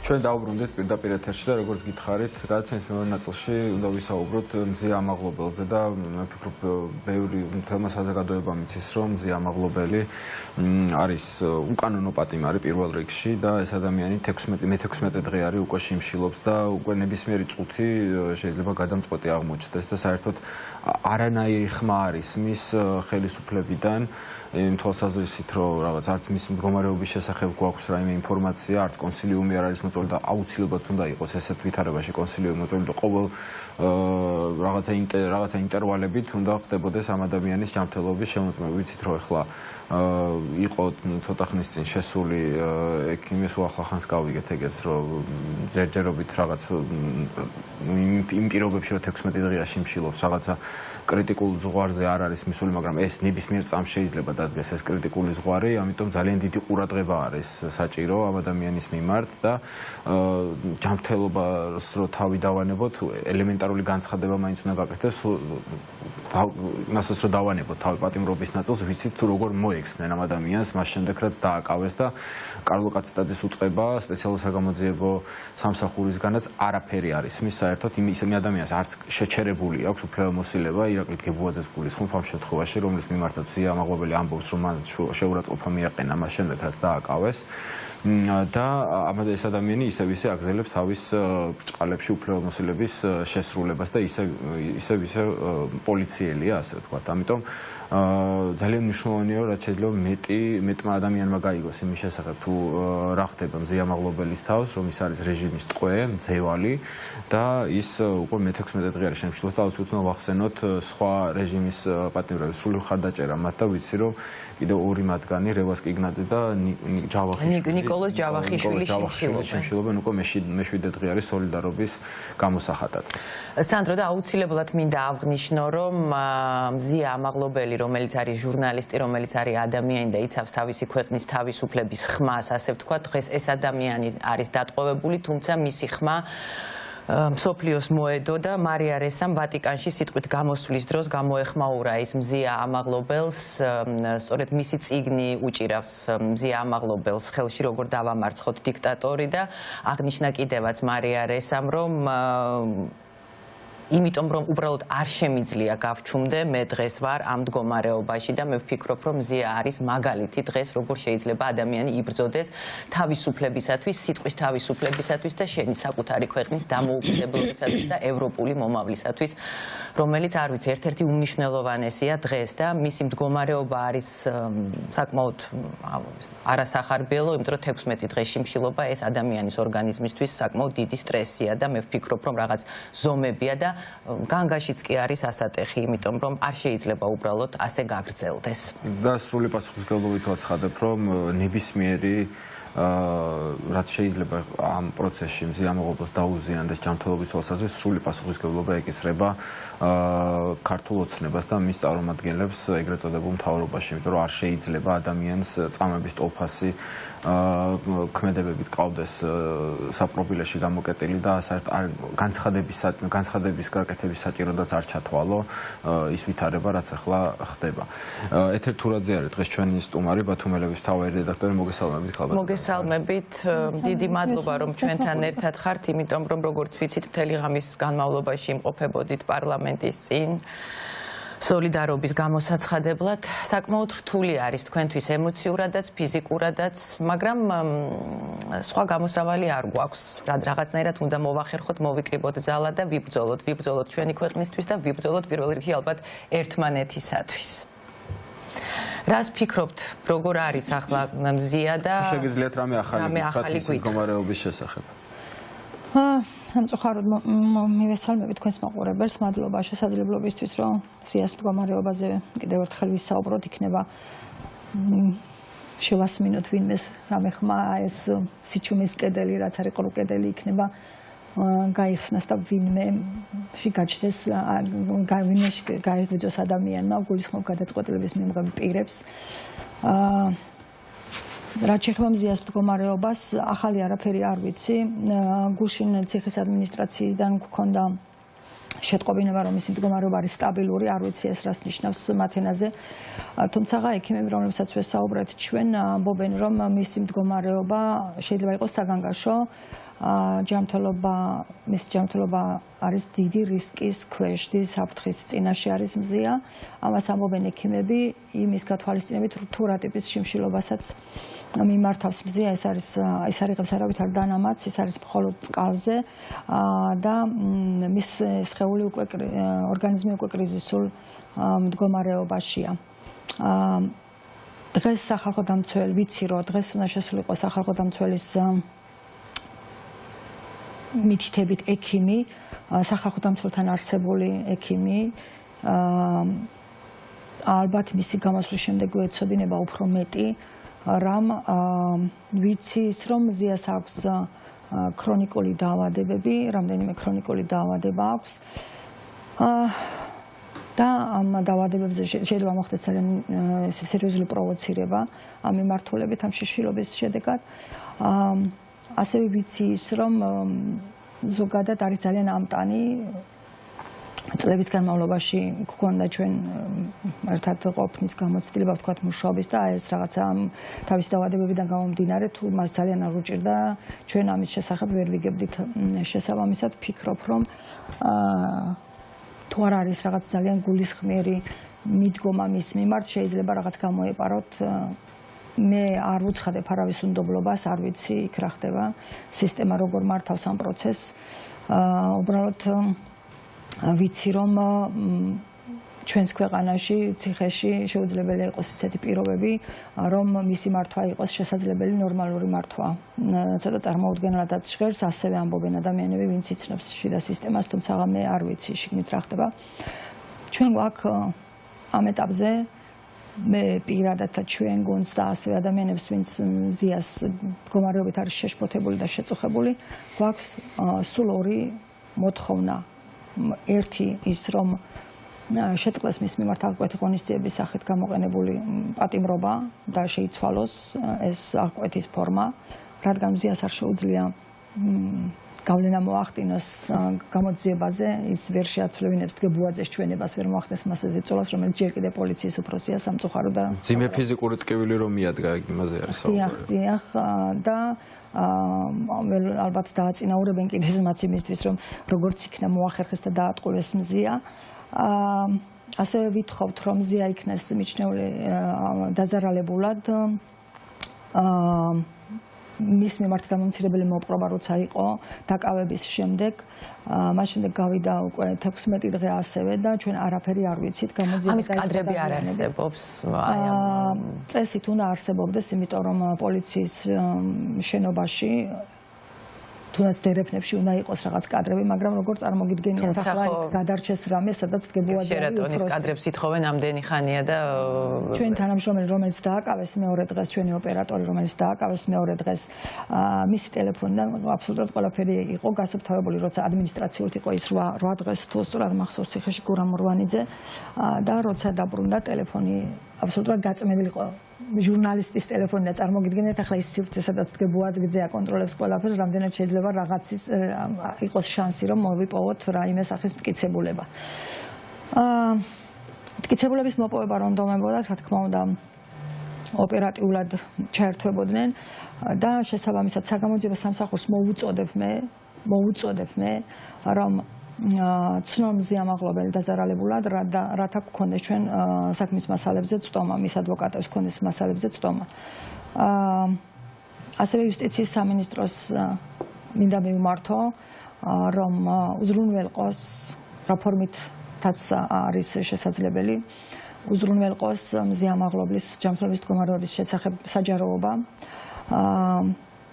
ჩვენ დავბრუნდით პირდაპირ ეთერში და როგორც გითხარით, გადაცემის მეორე ნაწილში უნდა ვისაუბროთ მზია ამაღლობელზე და მე ვფიქრობ, ბევრი თემა საზოგადოება მიცის, რომ მზია ამაღლობელი არის უკანონო პატიმარი პირველ რიგში და ეს ადამიანი 16 დღე არის უკვე შიმშილობს და უკვე ნებისმიერი წუთი შეიძლება გადამწყვეტი აღმოჩნდეს და საერთოდ არანაირი ხმა არის მის ხელისუფლებიდან იმ თვალსაზრისით, რომ რაღაც არც მის მდგომარეობის შესახებ გვაქვს რაიმე ინფორმაცია, არც კონსილიუმი არ არის მოწოლილი და აუცილებლად უნდა იყოს ესეთ ვითარებაში კონსილიუმი მოწოლილი და ყოველ რაღაცა ინტერვალებით უნდა ხდებოდეს ამ ადამიანის ჯანმრთელობის შემოწმება. ვიცით, რომ ახლა იყო ცოტა ხნის წინ შესული ექიმის უახლახანს გავიგეთ ეგეც, რომ ჯერჯერობით რაღაც იმ პირობებში, რომ 16 დღეა შიმშილობს, რაღაცა კრიტიკულ ზღვარზე არ არის მისული, მაგრამ ეს ნებისმიერ წამს შეიძლება დადგეს ეს კრიტიკული ზღვარი, ამიტომ ძალიან დიდი ყურადღება არის საჭირო ამ ადამიანის მიმართ და ჯანმრთელობას რო თავი დავანებოთ, ელემენტარული განცხადება მაინც უნდა გაკეთდეს, იმასაც რო დავანებოთ თავი პატიმრობის ნაწილს, ვიცით თუ როგორ მოექცნენ ამ ადამიანს, მას შემდეგ რაც დააკავეს და კარლო კაცეტაძის უწყება სპეციალურ საგამოძიებო სამსახურისგანაც არაფერი არის მის საერთოდ იმ ადამიანს არც შეჩერებული აქვს უფლებამოსილება ირაკლი გებუაძეს გულისხმობ ამ შემთხვევაში, რომლის მიმართაც მზია ამაღლობელი ამბობს, რომ მან შეურაცხყოფა მიაყენა მას შემდეგ რაც დააკავეს და ეს ადამიანი ისევ აგზელებს თავის ბრჭყალებში უფლებამოსილების შესრულებას და ისევ პოლიციელია, ასე ვთქვათ. ამიტომ ძალიან მნიშვნელოვანია, რომ რაც შეიძლება მეტმა ადამიანმა გაიგოს იმის შესახებ, თუ რა ხდება მზია ამაღლობელის თავს, რომ ის არის რეჟიმის ტყვე, მძევალი და ის უკვე მე-16 დღე არის შემშილოს და აუცილებლად უნდა ვახსენოთ სხვა რეჟიმის პატიმრების სრული მხარდაჭერა მათ და ვიცი, რომ კიდევ ორი მათგანი, რევას კიგნაძე და ნიკოლოზ ჯავახიშვილი შიმშილობენ უკვე მე-7 დღე არის სოლიდარობის გამოსახატად. სანდრო და აუცილებლად მინდა აღნიშნო, რომ მზია ამაღლობელი, რომელიც არის ჟურნალისტი, რომელიც არის ადამიანი და იცავს თავისი ქვეყნის თავისუფლების ხმას, ასე ვთქვათ, დღეს ეს ადამიანი არის დატყვევებული, თუმცა მისი ხმა მსოფლიოს მოედო და მარია რესამ ვატიკანში სიტყვით გამოსვლის დროს გამოეხმაურა ის მზია ამაღლობელს, სწორედ მისი წიგნი უჭირავს მზია ამაღლობელს ხელში როგორ დავამარცხოთ დიქტატორი და აღნიშნა კიდევაც მარია რესამ, რომ იმიტომ რომ უბრალოდ არ შემიძლია გავჩუმდე, მე დღეს ვარ ამ მდგომარეობაში და მე ვფიქრობ, რომ მზია არის მაგალითი დღეს, როგორ შეიძლება ადამიანი იბრძოდეს თავისუფლებისათვის, სიტყვის თავისუფლებისათვის და შენი საკუთარი ქვეყნის დამოუკიდებლობისათვის და ევროპული მომავლისათვის, რომელიც არ ვიცი, ერთ-ერთი უმნიშვნელოვანესია დღეს და მისი მდგომარეობა არის საკმაოდ არასახარბიელო, იმიტომ რომ 16 დღე შიმშილობა ეს ადამიანის ორგანიზმისთვის საკმაოდ დიდი სტრესია და მე ვფიქრობ, რომ რაღაც ზომებია და განგაშიც კი არის ასატეხი, იმიტომ რომ არ შეიძლება უბრალოდ ასე გაგრძელდეს. და სრული პასუხისმგებლობით ვაცხადებ, რომ ნებისმიერი რაც შეიძლება ამ პროცესში მზია ამაღლობელს დაუზიანდეს ჯანმრთელობის თვალსაზრისით, სრული პასუხისმგებლობა ეკისრება ქართულ ოცნებას და მის წარმომადგენლებს ეგრეთ წოდებულ მთავრობაში, იმიტომ რომ არ შეიძლება ადამიანს წამების ტოლფასი ქმედებებით ყავდეს საპროფილეში გამოკეტილი და განცხადების გაკეთების საჭიროდაც არ ჩათვალო ის ვითარება, რაც ახლა ხდება. ეთერ თურაძე არის დღეს ჩვენი სტუმარი, ბათუმელების მთავარი რედაქტორი, მოგესალმებით ხალბატონო. მოგესალმებით, დიდი მადლობა რომ ჩვენთან ერთად ხართ, იმიტომ რომ როგორც ვიცით, მთელი ღამის განმავლობაში იმყოფებოდით პარლამენტის წინ სოლიდარობის გამოსაცხადებლად. საკმაოდ რთული არის თქვენთვის ემოციურადაც, ფიზიკურადაც, მაგრამ სხვა გამოსავალი არ გვაქვს. რაღაცნაირად უნდა მოვახერხოთ, მოვიკრიბოთ ძალა და ვიბრძოლოთ ჩვენი ქვეყნისთვის და ვიბრძოლოთ პირველ რიგში ალბათ ერთმანეთისათვის. რას ფიქრობთ, როგორ არის ახლა მზია და შეგიძლიათ რამე ახალი მდგომარეობის შესახებ? სამწუხაროდ მივესალმებით თქვენს მაყურებელს, მადლობა შესაძლებლობისთვის, რომ მზიას მდგომარეობაზე კიდევ ერთხელ ვისაუბროთ, იქნება შევასმინოთ ვინმეს რამე ხმა ეს სიჩუმის კედელი, რაც არის ყრუ კედელი იქნება გაიხსნას და ვინმე გაჩნდეს, ვინმე გაიღვიძოს ადამიანმა, გულისხმობ გადაწყვეტილების მიღების პირებს. რაც შეეხება მზიას მდგომარეობას, ახალი არაფერი არ ვიცი. გუშინ ციხის ადმინისტრაციიდან გვქონდა შეტყობინება, რომ მისი მდგომარეობა არის სტაბილური, არ ვიცი ეს რას ნიშნავს მათ ენაზე. თუმცა ექიმები, რომლებსაც ვესაუბრეთ, ჩვენ ამბობენ, რომ მისი მდგომარეობა შეიძლება იყოს საგანგაშო, მისი ჯანმრთელობა არის დიდი რისკის ქვეშ, დიდი საფრთხის წინაშე არის მზია. ამას ამბობენ ექიმები, იმის გათვალისწინებით, თუ რა ტიპის შიმშილობასაც მიმართავს მზია, ეს არიღებს არავითარ დანამატს, ის არის მხოლოდ წყალზე და მის სხეული ორგანიზმი უკვე კრიზისულ მდგომარეობაშია. დღეს სახალხო დამცველი, ვიცი რომ დღეს უნდა შესულიყო სახალხო დამცველის მითითებით ექიმი, სახალხო დამცველთან არსებული ექიმი, ალბათ მისი გამოსვლის შემდეგ გვეცოდინება უფრო მეტი, რამ ვიცი ის, რომ მზიას აქვს ქრონიკული დაავადებები, რამდენიმე ქრონიკული დაავადება აქვს. და ამ დაავადებებზე შეიძლება მოხდეს ძალიან სერიოზული პროვოცირება ამ მიმართულებით, ამ შიშილობის შედეგად. ასევე ვიცი ის, რომ ზოგადად არის ძალიან ამტანი წლების განმავლობაში გქონდა ჩვენ ერთად ყოფნის გამოცდილება, ვთქვათ, მუშაობის და ეს რაღაცა თავის დაავადებებიდან გამომდინარე, თუ მას ძალიან არ უჭირდა, ჩვენ ამის შესახებ ვერ ვიგებდით შესაბამისად, ვფიქრობ, რომ თუ არ არის რაღაც ძალიან გულისხმიერი მიდგომა მის მიმართ, შეიძლება რაღაც გამოეპაროთ. მე არ ვუცხადებ არავის უნდობლობას, არ ვიცი იქ რა ხდება, სისტემა როგორ მართავს ამ პროცესს. უბრალოდ ვიცი, რომ ჩვენს ქვეყანაში, ციხეში შეუძლებელია იყოს ისეთი პირობები, რომ მისი მართვა იყოს შესაძლებელი ნორმალური მართვა. ცოტა წარმოუდგენლადაც ჟღერს, ასევე ამბობენ ადამიანები, ვინც იცნობს შიდა სისტემას, თუმცა მე არ ვიცი შიგნით რა ხდება. ჩვენ გვაქვს ამ ეტაპზე მე პირადად ჩვენ გუნდს და ასევე ადამიანებს, ვინც მზიას მდგომარეობით არის შეშფოთებული და შეწუხებული, გვაქვს სულ ორი მოთხოვნა. ერთი ის, რომ შეწყდეს მის მიმართ აღკვეთი ღონისძიების სახით გამოყენებული პატიმრობა და შეიცვალოს ეს აღკვეთის ფორმა, რადგან მზიას არ შეუძლია გავლენა მოახდინოს გამოძიებაზე, ის ვერ შეაცვლევინებს დგებუაძეს ჩვენებას, ვერ მოახდენს მასზე ზეწოლას, რომელიც ჯერ კიდევ პოლიციის უფროსია სამწუხარო და ძიმე ფიზიკური ტკივილი რომ მიადგა იმაზე არის საუბარი. დიახ, და ალბათ დააწინაურებენ კიდეც მათ იმისთვის, რომ როგორც იქნა მოახერხეს და დაატყუეს მზია. ასევე ვითხოვთ, რომ მზია იქნეს მიჩნეული დაზარალებულად. მის მიმართ დამამცირებელი მოპყრობა როცა იყო დაკავების შემდეგ, მას შემდეგ გავიდა უკვე 16 დღე ასევე და ჩვენ არაფერი არ ვიცით, გამოძიება ამის კადრები არ არსებობს. წესით უნდა არსებობდეს, იმიტომ რომ პოლიციის შენობაში თუნდაც დერეფნებში უნდა იყოს რაღაც კადრები, მაგრამ როგორ წარმოგიდგენიათ ახლა გადარჩეს რამე, სადაც დგებუაძე შერატონის კადრებს ითხოვენ ამდენი ხანია და ჩვენ თანამშრომელი, რომელიც დააკავეს მეორე დღეს, ჩვენი ოპერატორი, რომელიც დააკავეს მეორე დღეს, მისი ტელეფონიდან აბსოლუტურად ყველაფერი იყო გასუფთავებული, როცა ადმინისტრაციულად იყო ის 8 დღეს თუ სწორად მახსოვს ციხეში გურამ მურვანიძე და როცა დაბრუნდა ტელეფონი აბსოლუტურად გაწმენდილი იყო ჟურნალისტის ტელეფონი და წარმოგიდგენთ ახლა ის სივრცე, სადაც დგებუაძე აკონტროლებს ყველაფერს, რამდენად შეიძლება რაღაცის იყოს შანსი, რომ მოვიპოვოთ რაიმე სახის მტკიცებულება. მტკიცებულების მოპოვება რომ დომებოდა, რა თქმა უნდა, ოპერატიულად ჩაერთვებოდნენ და შესაბამისად საგამოძიებო სამსახურს მოვუწოდებ მე, რომ ცნო მზია მაღლობელი დაზარალებულად, რათა გქონდეს ჩვენ საქმის მასალებზე წტომა, მის ადვოკატებს გქონდეს მასალებზე წტომა. ასევე იუსტიციის სამინისტროს მინდა მივმართო, რომ უზრუნველყოს რაფორმითაც არის შესაძლებელი, უზრუნველყოს მზია მაღლობლის ჯანმრთელობის მდგომარეობის შესახებ საჯაროობა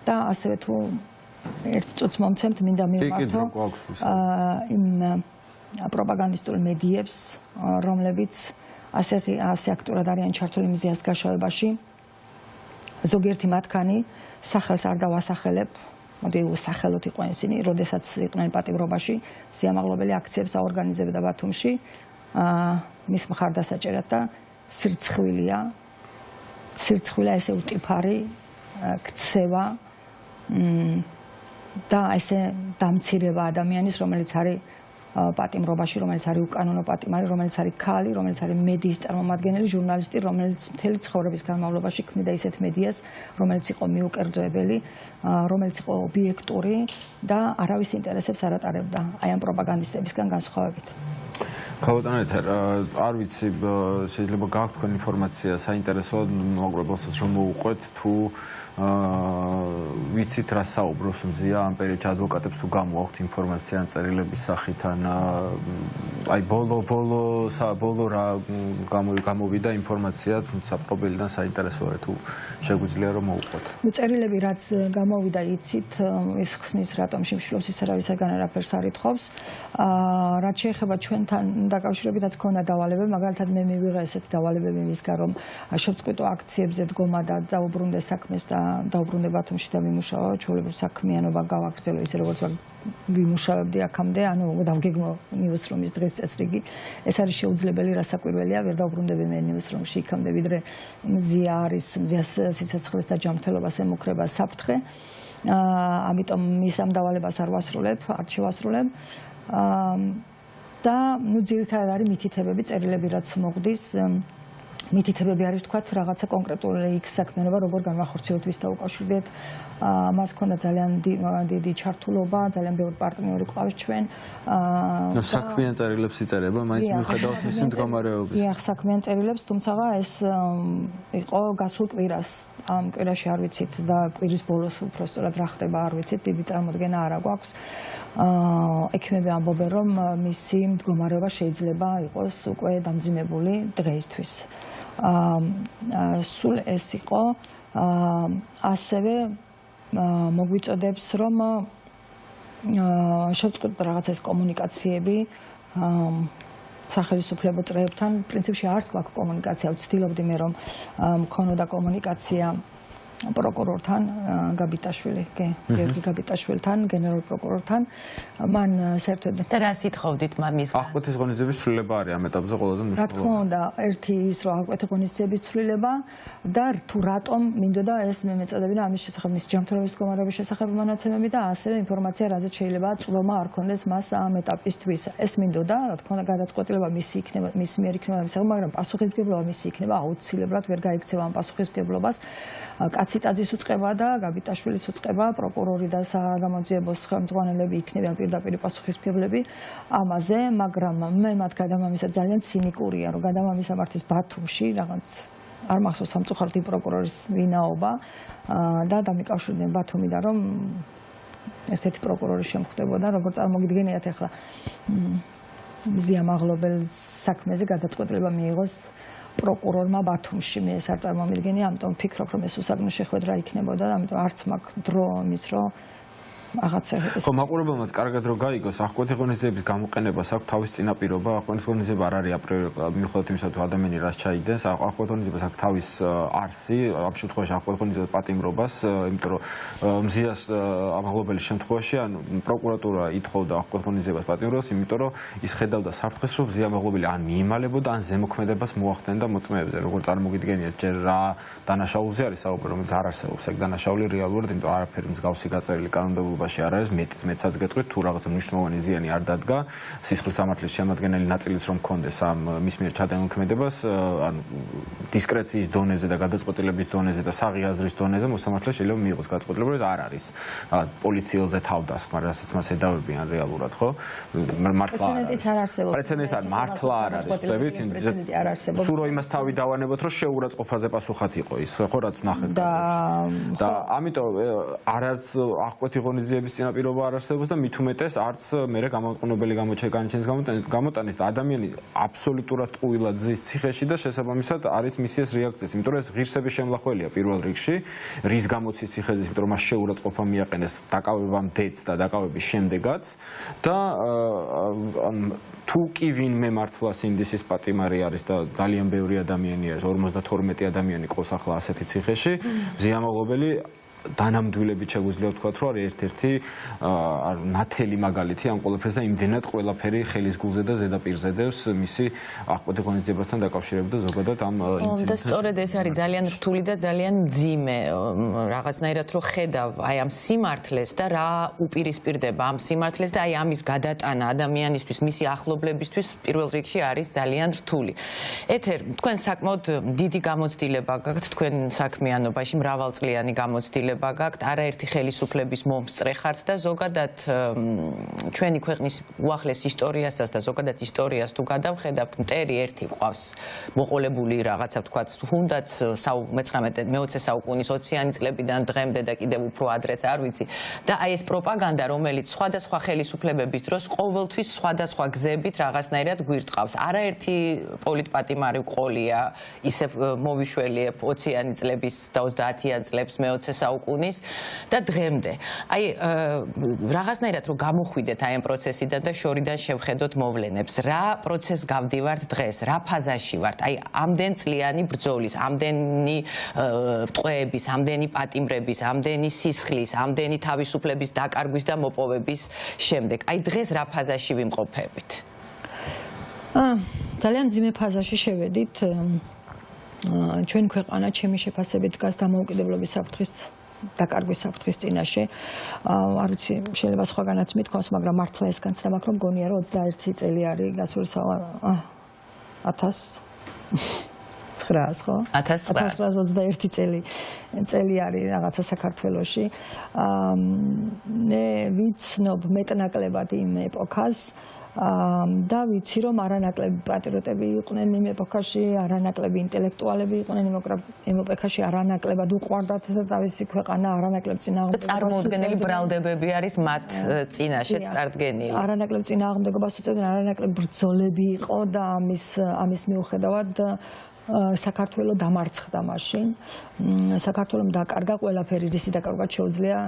და ასევე თუ ერთ წუთს მომცემთ, მინდა მივმართო იმ პროპაგანდისტულ მედიებს, რომლებიც ასე აქტიურად არიან ჩართული მზიას გაშავებაში. ზოგიერთი მათგანი სახელს არ დავასახელებ, მოდი უსახელოთ იყვნენ ისინი, როდესაც იყვნენ პატიმრობაში, მზიამაღლობელი აქციებს აორგანიზებდა ბათუმში, მის მხარდასაჭერად და სირცხვილია ესე უტიფარი ქცევა და ესე დამცირება ადამიანის, რომელიც არის პატიმრობაში, რომელიც არის უკანონო პატიმარი, რომელიც არის ქალი, რომელიც არის მედიის წარმომადგენელი, ჟურნალისტი, რომელიც მთელი ცხოვრების განმავლობაში ქმნიდა ისეთ მედიას, რომელიც იყო მიუკერძოებელი, რომელიც იყო ობიექტური და არავის ინტერესებს არ ატარებდა აი ამ პროპაგანდისტებისგან განსხვავებით. ქალბატონო ეთერ, არ ვიცი, შეიძლება გაქვთ თქვენ ინფორმაცია საინტერესო მოგრებელსაც რომ მოუყვეთ თუ ვიცით რა საუბრობს მზია ამ პერიოდში ადვოკატებს თუ გამოაქვთ ინფორმაცია ან წერილების სახით ან აი ბოლო რა გამოვიდა ინფორმაცია თუმცა პრობლემიდან საინტერესოა თუ შეგვიძლია რომ მოუყვეთ. წერილები რაც გამოვიდა იცით ის ხსნის რატომ შიმშილობს ის არავისაგან არაფერს არ ითხოვს. რაც შეეხება ჩვენთან დაკავშირებითაც ქონა დავალებები, მაგალითად მე მივიღე ესეთი დავალებები მისგან რომ შევწყვიტო აქციებზე დგომა და დაუბრუნდე საქმეს და დაუბრუნდე ბათუმში და ვიმუშაო, ჩვეულებრივ საქმიანობა გავაგრძელო ისე როგორც ვიმუშავებდი აქამდე, ანუ დავგეგმო ნიუსრუმის დღეს წესრიგი. ეს არის შეუძლებელი, რასაკვირველია, ვერ დავუბრუნდები მე ნიუსრუმში იქამდე, ვიდრე მზია არის, მზიას სიცოცხლეს და ჯანმრთელობას ემუქრება საფრთხე. ამიტომ ის ამ დავალებას არ ვასრულებ, არ შევასრულებ. და ნუ ძირითადად არის მითითებები, წერილები რაც მოგვდის, მითითებები არის თქვათ რაღაცა კონკრეტული იქ საქმიანობა როგორ განვახორციელებთ ვის დაუკავშირდეთ. მას ქონდა ძალიან დიდი ჩართულობა, ძალიან ბევრი პარტნიორი ყავს ჩვენ. საქმიან წერილებს იწერება, მაინც მიუხედავად მისი მდგომარეობის. დიახ, საქმიან წერილებს, თუმცა ეს იყო გასულ კვირას. ამ კვირაში არ ვიცით და კვირის ბოლოს უბრალოდ რა ხდება არ ვიცით, დიდი წარმოდგენა არ აქვს. ექიმები ამბობენ რომ მისი მდგომარეობა შეიძლება იყოს უკვე დამძიმებული დღეისთვის. სულ ეს იყო ასევე მოგვიწოდებს რომ შევწყვეტ რაღაც ეს კომუნიკაციები სახელმწიფო წრეებთან პრინციპში არც გვაქვს კომუნიკაცია ვცდილობდი მე რომ მქონოდა კომუნიკაცია პროკურორთან გაბიტაშვილი, გიორგი გაბიტაშვილთან, გენერალურ პროკურორთან. მან საერთოდ და რა სიტყოდით მისგან? აღკვეთის ღონისძიების ცვლილება არის ამ ეტაპზე ყველაზე მნიშვნელოვანი. რა თქმა უნდა, ერთი ის რომ აღკვეთის ღონისძიების ცვლილება და თუ რატომ მინდოდა ეს მე მეწოდები და ამის შესახებ მის ჯანმრთელობის მდგომარეობის შესახებ მონაცემები და ასევე ინფორმაცია რაზეც შეიძლება წვდომა არ ქონდეს მას ამ ეტაპისთვის. ეს მინდოდა, რა თქმა უნდა, გადაწყვეტილება მისი იქნება, მის მიერ იქნება მისაღები, მაგრამ პასუხისმგებლობა მისი იქნება აუცილებლად ვერ გაიქცევა ამ პასუხისმგებლობას. კაციტაძის უწყება და გაბიტაშვილის უწყება, პროკურორი და საგამოძიებოს ხელმძღვანელები იქნებიან პირდაპირ პასუხისმგებლები ამაზე, მაგრამ მე მათ გადამამისად ძალიან ცინიკურია, რომ გადამამისამართის ბათუმში რაღაც არ მახსოვს სამწუხაროდ იმ პროკურორის ვინაობა და დამიკავშირდნენ ბათუმიდან რომ ერთ-ერთი პროკურორი შემხვდებოდა, როგორც წარმოგიდგენიათ ახლა მზია მაღლობელს საქმეზე გადაწყვეტილება მიიღოს პროკურორმა ბათუმში, მე ეს არ წარმომიდგენია, ამიტომ ვფიქრობ, რომ ეს უსაგნო შეხვედრა იქნებოდა, ამიტომ არც მაქვს დრო იმის, რომ რაღაცა ხო, მაყურებელმაც კარგად რომ გაიგოს, აღკვეთი ღონისძიების გამოყენებას აქვს თავის წინაპირობა, აღკვეთის ღონისძიება არ არის აპრიორი მიუხედავად იმისა, თუ ადამიანი რას ჩაიდენს, აღკვეთი ღონისძიებას აქვს თავის არსი, ამ შემთხვევაში აღკვეთი ღონისძიებას პატიმრობას, იმიტომ რომ მზიას ამაღლობელის შემთხვევაში, ანუ პროკურატურა ითხოვდა აღკვეთი ღონისძიებას პატიმრობას, იმიტომ რომ ის ხედავდა საფრთხეს, რომ მზია ამაღლობელი ან მიიმალებოდა, ან ზემოქმედებას მოახდენდა მოწმეებზე, როგორც წარმოგიდგენიათ, ჯერ რა დანაშაულზე არის საუბარი, რომელიც არ არსებობს, ეგ დანაშაული რეალურად, იმიტომ არაფერი მსგავსი გაწერილი კანონმდებლობაში არ არის, მეცაც გეტყვით, თუ რაღაცა მნიშვნელოვანი ზიანი არ დადგა, სისხლის სამართლის შემადგენელი ნაწილიც რომ მქონდეს ამ მის მიერ ჩადენილქმედებას, ანუ დისკრეციის დონეზე და გადაწყვეტილების დონეზე და საღი აზრის დონეზე მოსამართლე შეიძლება მიიღოს გადაწყვეტილება, რომ არ არის პოლიციელზე თავდასხმა, რასაც მას ედავებიან რეალურად, ხო? მართლა არ არსებობს. პრეცედენტი არ მართლა არ არის, ხვდებით? პრეცედენტი არ არსებობს. სულ რომ იმას თავი დავანებოთ, რომ შეურაცხყოფაზე პასუხად იყო ის, ხო, რაც ნახეთ. და ამიტომ არაც აღკვეთი ღონისძიების წინაპირობა არ არსებობს და მით უმეტეს არც მერე გამოყენებელი გამოჩენს გამოტანის და ადამიანი აბსოლუტურად ტყუილად ზის ციხეში და შესაბამისად არის მისი ეს რეაქცია, იმიტომ რომ ეს ღირსების შემლახველია პირველ რიგში, რის გამოც ის ციხეზე, იმიტომ რომ მას შეურაცხყოფა მიაყენეს დაკავებამ დედს და დაკავების შემდეგაც და თუ კი ვინმე მართლა სინდისის პატიმარი არის და ძალიან ბევრი ადამიანი არის, 52 ადამიანი ყავს ახლა ასეთი ციხეში, მზია ამაღლობელი დანამდვილებით შეგვიძლია ვთქვათ, რომ არის ერთ-ერთი ნათელი მაგალითი ამ ყველაფერს და იმდენად ყველაფერი ხელის გულზე და ზედაპირზე დევს მისი აღკვეთი ღონისძიებასთან დაკავშირებით და ზოგადად ამ და სწორედ ეს არის ძალიან რთული და ძალიან მძიმე რაღაცნაირად რომ ხედავ აი ამ სიმართლეს და რა უპირისპირდება ამ სიმართლეს და აი ამის გადატანა ადამიანისთვის მისი ახლობლებისთვის პირველ რიგში არის ძალიან რთული. ეთერ, თქვენ საკმაოდ დიდი გამოცდილება გაქვთ თქვენ საქმიანობაში, მრავალწლიანი გამოცდილება გაქვთ, არაერთი ხელისუფლების მომსწრე ხართ და ზოგადად ჩვენი ქვეყნის უახლეს ისტორიასაც და ზოგადად ისტორიას თუ გადავხედავთ, მტერი ერთი ყავს მოყოლებული რაღაცა ვთქვათ, თუნდაც მე-19 საუკუნის 20-იანი წლებიდან დღემდე და კიდევ უფრო ადრეც არ ვიცი და აი ეს პროპაგანდა, რომელიც სხვადასხვა ხელისუფლებების დროს ყოველთვის სხვადასხვა გზებით რაღაცნაირად გვირტყავს. არაერთი პოლიტპატიმარი ყოლია ისევ მოვიშველიებ 20-იანი წლების და 30-იან წლებს მე-20 საუკუნის და დღემდე. აი რაღაცნაირად რომ გამოხვიდეთ აი ამ პროცესიდან და შორიდან შევხედოთ მოვლენებს, რა პროცესს გავდივართ დღეს, რა ფაზაში ვართ? აი ამდენ წლიანი ბრძოლის, ამდენი ტყვეების, ამდენი პატიმრების, ამდენი სისხლის, ამდენი თავისუფლების დაკარგვის და მოპოვების შემდეგ. აი დღეს რა ფაზაში ვიმყოფებით? ძალიან მძიმე ფაზაში შევედით. ჩვენ ქვეყანა ჩემი შეფასებით დგას დამოუკიდებლობის საფრთხის დაკარგვის საფრთხის წინაშე. არ ვიცი, შეიძლება სხვაგანაც მithქვას, მაგრამ მართლა ეს განცდა მაქვს, რომ მგონია, რომ 21 წელი არის გასული 1900 ხო? 1921 წელი არის რაღაცა საქართველოში. მე ვიცნობ მეტნაკლებად იმ ეპოქას და ვიცი რომ არანაკლები პატრიოტები იყვნენ იმ ეპოქაში, არანაკლები ინტელექტუალები იყვნენ იმ ეპოქაში, არანაკლებად უყვარდათ თავისი ქვეყანა, არანაკლებ წინააღმდეგობას. და წარმოუდგენელი ბრალდებები არის მათ წინაშეც წარდგენილი. არანაკლებ წინააღმდეგობას უწევდნენ, არანაკლებ ბრძოლები იყო და ამის მიუხედავად საქართველო დამარცხდა მაშინ. საქართველომ დაკარგა ყველაფერი, რისი დაკარგვაც შეუძლია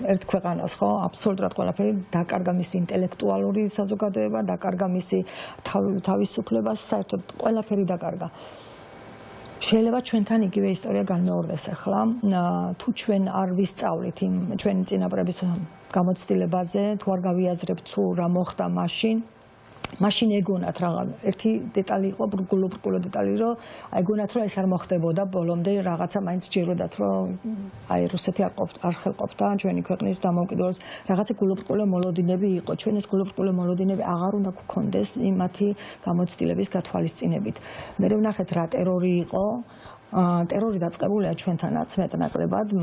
ერთ ქვეყანას, ხო? აბსოლუტურად ყველაფერი დაკარგა მისი ინტელექტუალური საზოგადოება, დაკარგა მისი თავისუფლება, საერთოდ ყველაფერი დაკარგა. შეიძლება ჩვენთან იგივე ისტორია განმეორდეს ახლა. თუ ჩვენ არ ვისწავლით იმ ჩვენი წინაპრების გამოცდილებაზე, თუ არ გავიაზრებთ თუ რა მოხდა მაშინ ეგონათ რაღა ერთი დეტალი იყო ბრგულო დეტალი რომ ეგონათ რომ ეს არ მოხდებოდა ბოლომდე რაღაცა მაინც ჯეროდათ რომ აი რუსეთი არ ხელყოფდა ჩვენი ქვეყნის დამოუკიდებლობას რაღაცა გულუბრყულო მოლოდინები იყო ჩვენ ეს გულუბრყულო მოლოდინები აღარ უნდა გქონდეს მათი გამოცდილების გათვალისწინებით მე ვნახეთ რა ტერორი იყო ტერორი დაწყებულია ჩვენთანაც მეტნაკლებად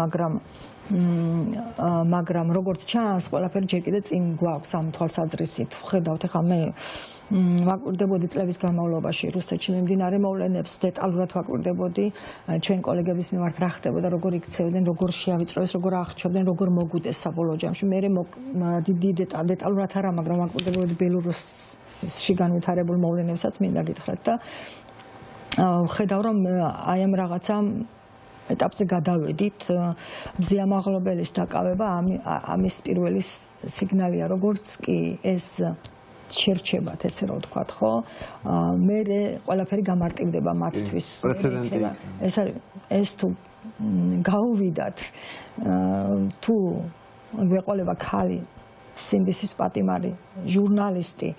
მაგრამ როგორც ჩანს ყველაფერი ჯერ კიდე წინ გვაქვს ამ თვალსაზრისით ხედავთ ახლა მე ვაკვირდებოდი წლების განმავლობაში რუსეთში მიმდინარე მოვლენებს დეტალურად ვაკვირდებოდი ჩვენ კოლეგების მიმართ რა ხდებოდა როგორ იქცევდნენ როგორ შეავიწროეს როგორ აღრჩებდნენ როგორ მოგუდეს საბოლოო ჯამში მე დიდი დეტალურად არა მაგრამ ვაკვირდებოდი ბელორუსში განვითარებულ მოვლენებსაც მინდა გითხრათ და ხედავ რომ აი ამ რაღაცა ეტაპზე გადავედით მზიამაღლობელის დაკავება ამის პირველი სიგნალია როგორც კი ეს შერჩებათ ესე რომ ვთქვათ ხო მე ყველაფერი გამარტივდება მათთვის ეს თუ გაუვიდათ თუ გვეყოლება ქალი სინდისის პატიმარი ჟურნალისტი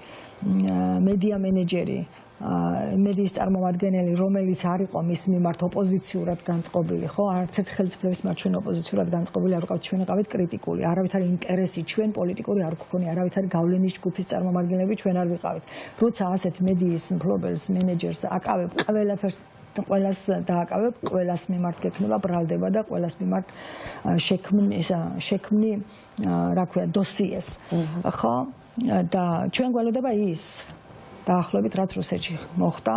მედია მენეჯერი მედიის წარმომადგენელი რომელიც არ იყო მის მიმართ ოპოზიციურად განწყობილი ხო არც ერთ ხელისუფლების მიმართ ჩვენ ოპოზიციურად განწყობილი არ ვიყავით ჩვენ ვიყავით კრიტიკული არავითარი ინტერესი ჩვენ პოლიტიკური არ გვქონია არავითარი გავლენის ჯგუფის წარმომადგენლები ჩვენ არ ვიყავით როცა ასეთ მედიის მფლობელს მენეჯერს აკავებ ყველაფერს ყველას დააკავებ ყველას მიმართ გექნება ბრალდება და ყველას მიმართ შექმნი რა ქვია დოსიეს ხო და ჩვენ გველოდება ის დაახლოებით რაც რუსეთში მოხდა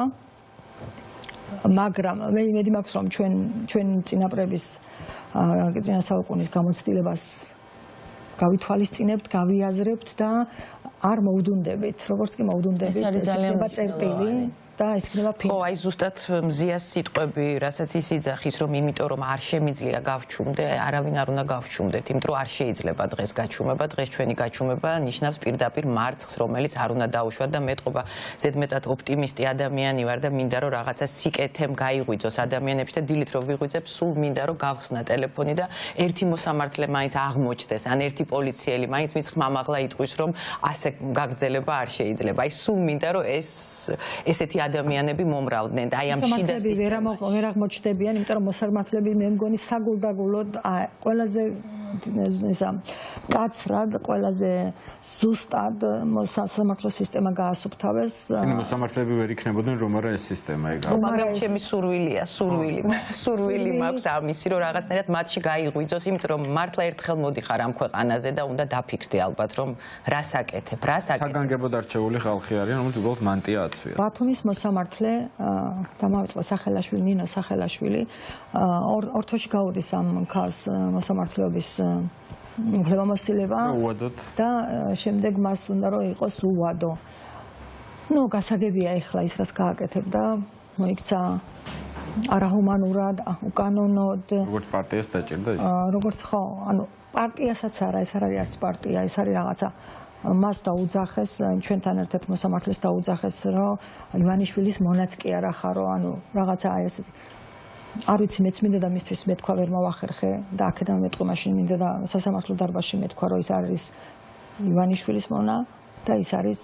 მაგრამ მე იმედი მაქვს რომ ჩვენ წინაპრების წინა საუკუნის გამოცდილებას გავითვალისწინებთ გავიაზრებთ და არ მოვდუნდებით როგორც კი მოვდუნდებით ეს იქნება წერტილი და ეს იქნება ხო, აი ზუსტად მზიას სიტყვები, რასაც ის იძახის, რომ იმიტომ რომ არ შემიძლია გავჩუმდე, არავინ არ უნდა გავჩუმდეთ, იმიტომ რომ არ შეიძლება დღეს გაჩუმება, დღეს ჩვენი გაჩუმება ნიშნავს პირდაპირ მარცხს, რომელიც არ უნდა დაუშვათ და მეტყობა ზედმეტად ოპტიმისტი ადამიანი ვარ და მინდა რომ რაღაცა სიკეთემ გაიღვიძოს ადამიანებში და დილით რომ ვიღვიძებ, სულ მინდა რომ გავხსნა ტელეფონი და ერთი მოსამართლე მაინც აღმოჩნდეს, ან ერთი პოლიციელი მაინც ვინც ხმამაღლა იტყვის, რომ ასე გაგრძელება არ შეიძლება. აი სულ მინდა რომ ესეთი ადამიანები მომრავლდნენ და აი ამ შიდა სისტემაში ვერ აღმოჩნდებიან, იმიტომ რომ მოსამართლეები მე მგონი საგულდაგულოდ ყველაზე ისა კაცრად, ყველაზე ზუსტად მოსამართლე სისტემა გაასუფთავეს. ისინი მოსამართლეები ვერ იქნებოდნენ, რომ არა ეს სისტემა ეგაა. მაგრამ ჩემი სურვილია, სურვილი მაქვს ამისი, რომ რაღაცნაირად მათში გაიღვიძოს, იმიტომ რომ მართლა ერთხელ მოდიხარ ამ ქვეყანაზე და უნდა დაფიქრდე ალბათ, რომ რას აკეთებ. საგანგებოდ არჩეული ხალხი არიან, რომელიც უბრალოდ მანტია აცვია. ბათუმის მოსამართლე დამავიწყდა სახელაშვილი, ნინო სახელაშვილი, ორ თვეში გაუდის ამ ქალს მოსამართლეობის უფლებამოსილება და შემდეგ მას უნდა რომ იყოს უვადო. ნუ გასაგებია ეხლა ის რაც გააკეთებდა, მოიქცა არაჰუმანურად, უკანონოდ. როგორც პარტიას დაჭირდა ის. როგორც ხო, ანუ პარტიასაც არა, ეს არ არის არც პარტია, ეს არის რაღაცა მას დაუძახეს, ჩვენთან ერთად მოსამართლეს დაუძახეს, რომ ივანიშვილის მონაც კი არა ხარო, ანუ რაღაცა აი ესეთი. არ ვიცი, მეც მინდა და მისთვის მეთქვა ვერ მოვახერხე და აქედან მეტყვი მაშინ მინდა და სასამართლო დარბაზში მეთქვა, რომ ის არის ივანიშვილის მონა და ის არის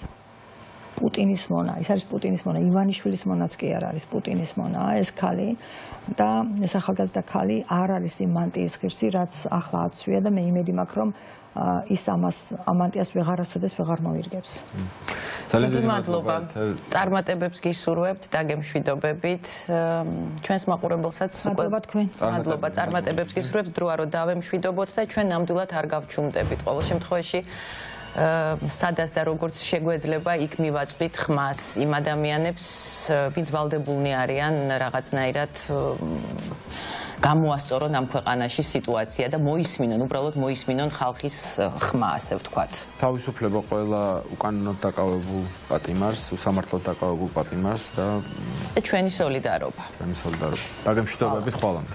პუტინის მონა. ის არის პუტინის მონა, ივანიშვილის მონაც კი არ არის პუტინის მონა, ეს ქალი და ეს ახალგაზრდა ქალი არ არის იმ მანტიის ღირსი, რაც ახლა აცვია და მე იმედი მაქვს, რომ ის ამას ამანტიას ვეღარასოდეს ვეღარ მოირგებს. ძალიან დიდი მადლობა. წარმატებებს გისურვებთ და გემშვიდობებით. ჩვენს მაყურებელსაც მადლობა თქვენ. მადლობა, წარმატებებს გისურვებთ, დროა რომ დავემშვიდობოთ და ჩვენ ნამდვილად არ გავჩუმდებით. ყოველ შემთხვევაში სადაც და როგორც შეგვეძლება იქ მივაწვით ხმას იმ ადამიანებს, ვინც ვალდებულნი არიან რაღაცნაირად გამოასწორონ ამ ქვეყანაში სიტუაცია და მოისმინონ, უბრალოდ მოისმინონ ხალხის ხმა, ასე ვთქვათ. თავისუფლება ყველა უკანონოდ დაკავებულ პატიმარს, უსამართლოდ დაკავებულ პატიმარს და ჩვენი სოლიდარობა. ჩვენი სოლიდარობა. დაგემშვიდობებით, ხვალამდე.